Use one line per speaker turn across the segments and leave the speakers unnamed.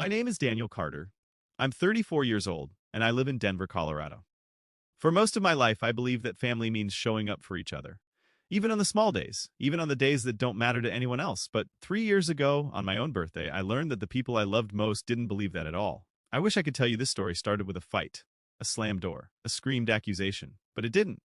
My name is Daniel Carter. I'm 34 years old, and I live in Denver, Colorado. For most of my life, I believe that family means showing up for each other. Even on the small days, even on the days that don't matter to anyone else. But 3 years ago, on my own birthday, I learned that the people I loved most didn't believe that at all. I wish I could tell you this story started with a fight, a slammed door, a screamed accusation, but it didn't.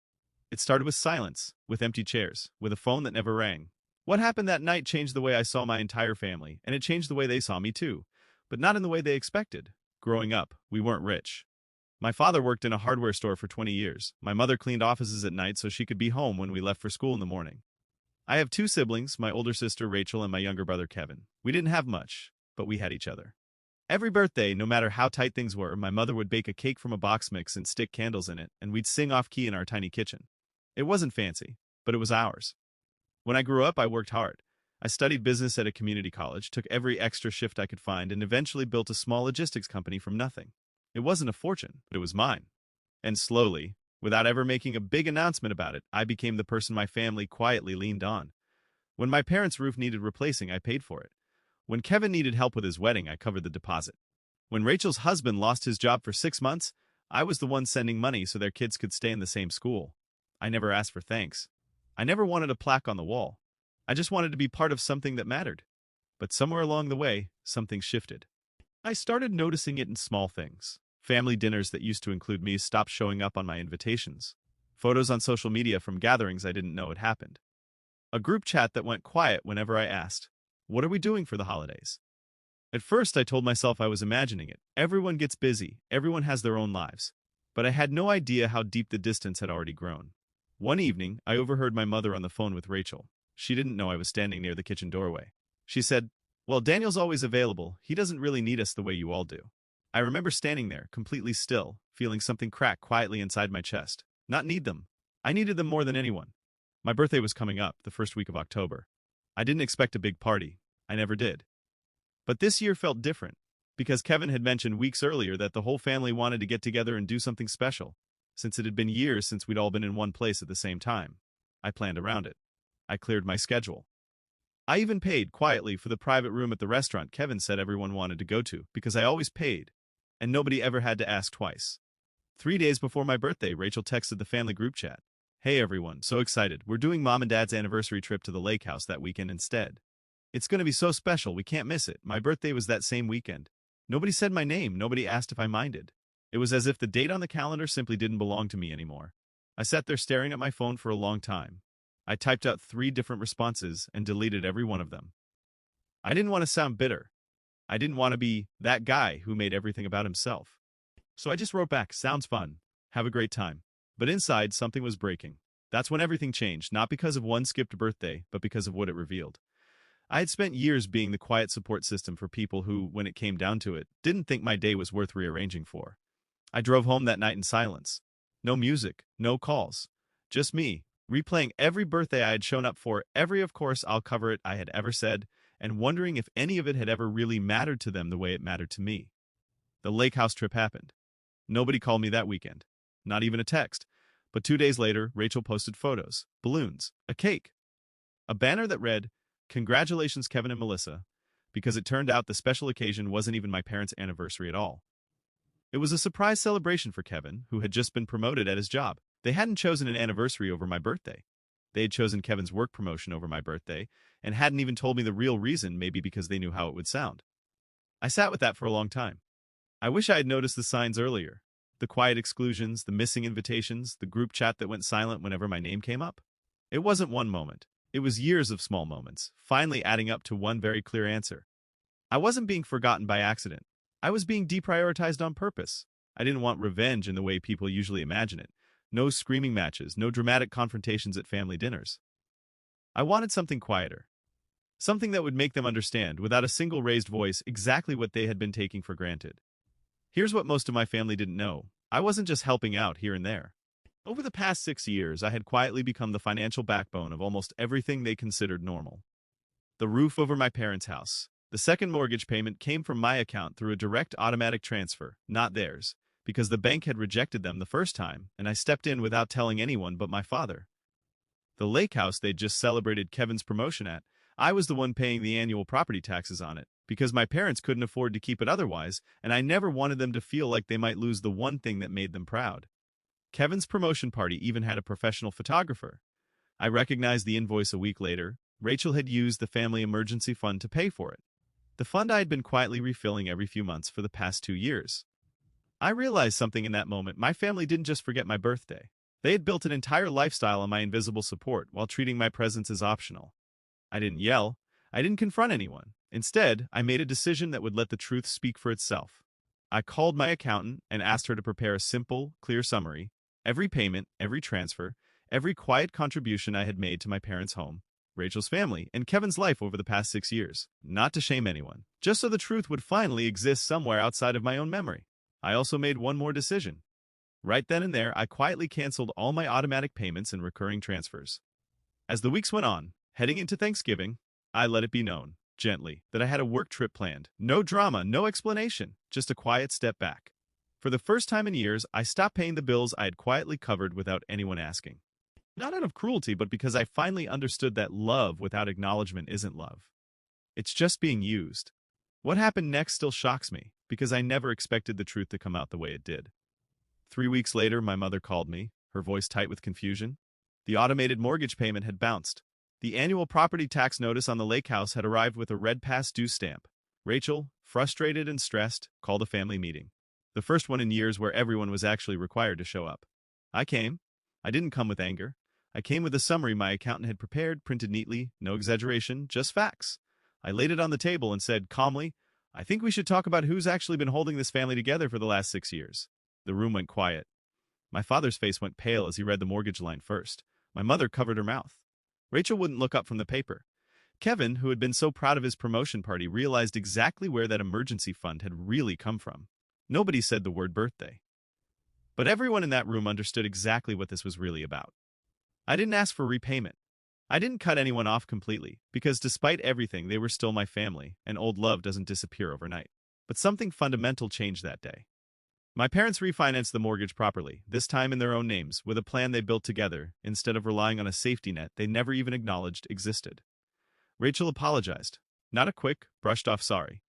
It started with silence, with empty chairs, with a phone that never rang. What happened that night changed the way I saw my entire family, and it changed the way they saw me too, but not in the way they expected. Growing up, we weren't rich. My father worked in a hardware store for 20 years. My mother cleaned offices at night so she could be home when we left for school in the morning. I have two siblings, my older sister Rachel and my younger brother Kevin. We didn't have much, but we had each other. Every birthday, no matter how tight things were, my mother would bake a cake from a box mix and stick candles in it, and we'd sing off-key in our tiny kitchen. It wasn't fancy, but it was ours. When I grew up, I worked hard. I studied business at a community college, took every extra shift I could find, and eventually built a small logistics company from nothing. It wasn't a fortune, but it was mine. And slowly, without ever making a big announcement about it, I became the person my family quietly leaned on. When my parents' roof needed replacing, I paid for it. When Kevin needed help with his wedding, I covered the deposit. When Rachel's husband lost his job for 6 months, I was the one sending money so their kids could stay in the same school. I never asked for thanks. I never wanted a plaque on the wall. I just wanted to be part of something that mattered. But somewhere along the way, something shifted. I started noticing it in small things. Family dinners that used to include me stopped showing up on my invitations. Photos on social media from gatherings I didn't know had happened. A group chat that went quiet whenever I asked, "What are we doing for the holidays?" At first, I told myself I was imagining it. Everyone gets busy. Everyone has their own lives. But I had no idea how deep the distance had already grown. One evening, I overheard my mother on the phone with Rachel. She didn't know I was standing near the kitchen doorway. She said, "Well, Daniel's always available. He doesn't really need us the way you all do." I remember standing there, completely still, feeling something crack quietly inside my chest. Not need them. I needed them more than anyone. My birthday was coming up, the first week of October. I didn't expect a big party. I never did. But this year felt different, because Kevin had mentioned weeks earlier that the whole family wanted to get together and do something special, since it had been years since we'd all been in one place at the same time. I planned around it. I cleared my schedule. I even paid quietly for the private room at the restaurant Kevin said everyone wanted to go to, because I always paid, and nobody ever had to ask twice. 3 days before my birthday, Rachel texted the family group chat. "Hey everyone, so excited. We're doing Mom and Dad's anniversary trip to the lake house that weekend instead. It's going to be so special, we can't miss it. My birthday was that same weekend." Nobody said my name, nobody asked if I minded. It was as if the date on the calendar simply didn't belong to me anymore. I sat there staring at my phone for a long time. I typed out 3 different responses and deleted every one of them. I didn't want to sound bitter. I didn't want to be that guy who made everything about himself. So I just wrote back, "Sounds fun. Have a great time." But inside, something was breaking. That's when everything changed, not because of one skipped birthday, but because of what it revealed. I had spent years being the quiet support system for people who, when it came down to it, didn't think my day was worth rearranging for. I drove home that night in silence. No music, no calls. Just me, replaying every birthday I had shown up for, every "of course I'll cover it" I had ever said, and wondering if any of it had ever really mattered to them the way it mattered to me. The lake house trip happened. Nobody called me that weekend. Not even a text. But 2 days later, Rachel posted photos, balloons, a cake, a banner that read, "Congratulations, Kevin and Melissa," because it turned out the special occasion wasn't even my parents' anniversary at all. It was a surprise celebration for Kevin, who had just been promoted at his job. They hadn't chosen an anniversary over my birthday. They had chosen Kevin's work promotion over my birthday, and hadn't even told me the real reason, maybe because they knew how it would sound. I sat with that for a long time. I wish I had noticed the signs earlier. The quiet exclusions, the missing invitations, the group chat that went silent whenever my name came up. It wasn't one moment. It was years of small moments, finally adding up to one very clear answer. I wasn't being forgotten by accident. I was being deprioritized on purpose. I didn't want revenge in the way people usually imagine it. No screaming matches, no dramatic confrontations at family dinners. I wanted something quieter. Something that would make them understand, without a single raised voice, exactly what they had been taking for granted. Here's what most of my family didn't know. I wasn't just helping out here and there. Over the past 6 years, I had quietly become the financial backbone of almost everything they considered normal. The roof over my parents' house. The second mortgage payment came from my account through a direct automatic transfer, not theirs, because the bank had rejected them the first time, and I stepped in without telling anyone but my father. The lake house they'd just celebrated Kevin's promotion at, I was the one paying the annual property taxes on it, because my parents couldn't afford to keep it otherwise, and I never wanted them to feel like they might lose the one thing that made them proud. Kevin's promotion party even had a professional photographer. I recognized the invoice a week later. Rachel had used the family emergency fund to pay for it. The fund I had been quietly refilling every few months for the past 2 years. I realized something in that moment. My family didn't just forget my birthday. They had built an entire lifestyle on my invisible support while treating my presence as optional. I didn't yell. I didn't confront anyone. Instead, I made a decision that would let the truth speak for itself. I called my accountant and asked her to prepare a simple, clear summary. Every payment, every transfer, every quiet contribution I had made to my parents' home, Rachel's family, and Kevin's life over the past 6 years. Not to shame anyone, just so the truth would finally exist somewhere outside of my own memory. I also made one more decision. Right then and there, I quietly canceled all my automatic payments and recurring transfers. As the weeks went on, heading into Thanksgiving, I let it be known, gently, that I had a work trip planned. No drama, no explanation, just a quiet step back. For the first time in years, I stopped paying the bills I had quietly covered without anyone asking. Not out of cruelty, but because I finally understood that love without acknowledgement isn't love. It's just being used. What happened next still shocks me, because I never expected the truth to come out the way it did. 3 weeks later, my mother called me, her voice tight with confusion. The automated mortgage payment had bounced. The annual property tax notice on the lake house had arrived with a red past due stamp. Rachel, frustrated and stressed, called a family meeting. The first one in years where everyone was actually required to show up. I came. I didn't come with anger. I came with a summary my accountant had prepared, printed neatly, no exaggeration, just facts. I laid it on the table and said calmly, I think we should talk about who's actually been holding this family together for the last 6 years. The room went quiet. My father's face went pale as he read the mortgage line first. My mother covered her mouth. Rachel wouldn't look up from the paper. Kevin, who had been so proud of his promotion party, realized exactly where that emergency fund had really come from. Nobody said the word birthday. But everyone in that room understood exactly what this was really about. I didn't ask for repayment. I didn't cut anyone off completely, because despite everything, they were still my family, and old love doesn't disappear overnight. But something fundamental changed that day. My parents refinanced the mortgage properly, this time in their own names, with a plan they built together, instead of relying on a safety net they never even acknowledged existed. Rachel apologized. Not a quick, brushed-off sorry,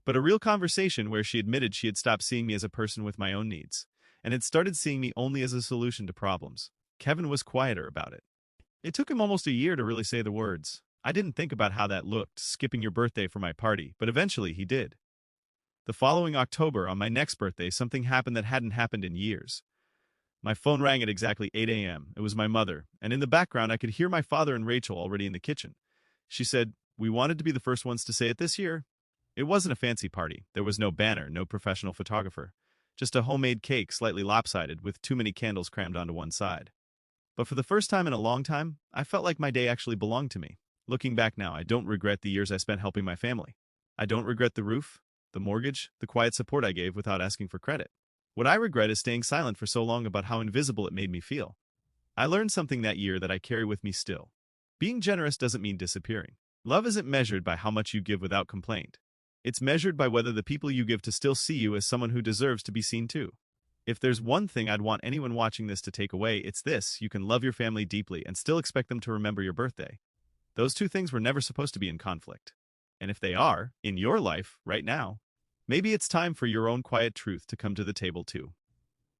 but a real conversation where she admitted she had stopped seeing me as a person with my own needs, and had started seeing me only as a solution to problems. Kevin was quieter about it. It took him almost a year to really say the words. I didn't think about how that looked, skipping your birthday for my party, but eventually he did. The following October, on my next birthday, something happened that hadn't happened in years. My phone rang at exactly 8 a.m. It was my mother, and in the background I could hear my father and Rachel already in the kitchen. She said, we wanted to be the first ones to say it this year. It wasn't a fancy party. There was no banner, no professional photographer. Just a homemade cake, slightly lopsided, with too many candles crammed onto one side. But for the first time in a long time, I felt like my day actually belonged to me. Looking back now, I don't regret the years I spent helping my family. I don't regret the roof, the mortgage, the quiet support I gave without asking for credit. What I regret is staying silent for so long about how invisible it made me feel. I learned something that year that I carry with me still. Being generous doesn't mean disappearing. Love isn't measured by how much you give without complaint. It's measured by whether the people you give to still see you as someone who deserves to be seen too. If there's one thing I'd want anyone watching this to take away, it's this: you can love your family deeply and still expect them to remember your birthday. Those two things were never supposed to be in conflict. And if they are, in your life, right now, maybe it's time for your own quiet truth to come to the table too.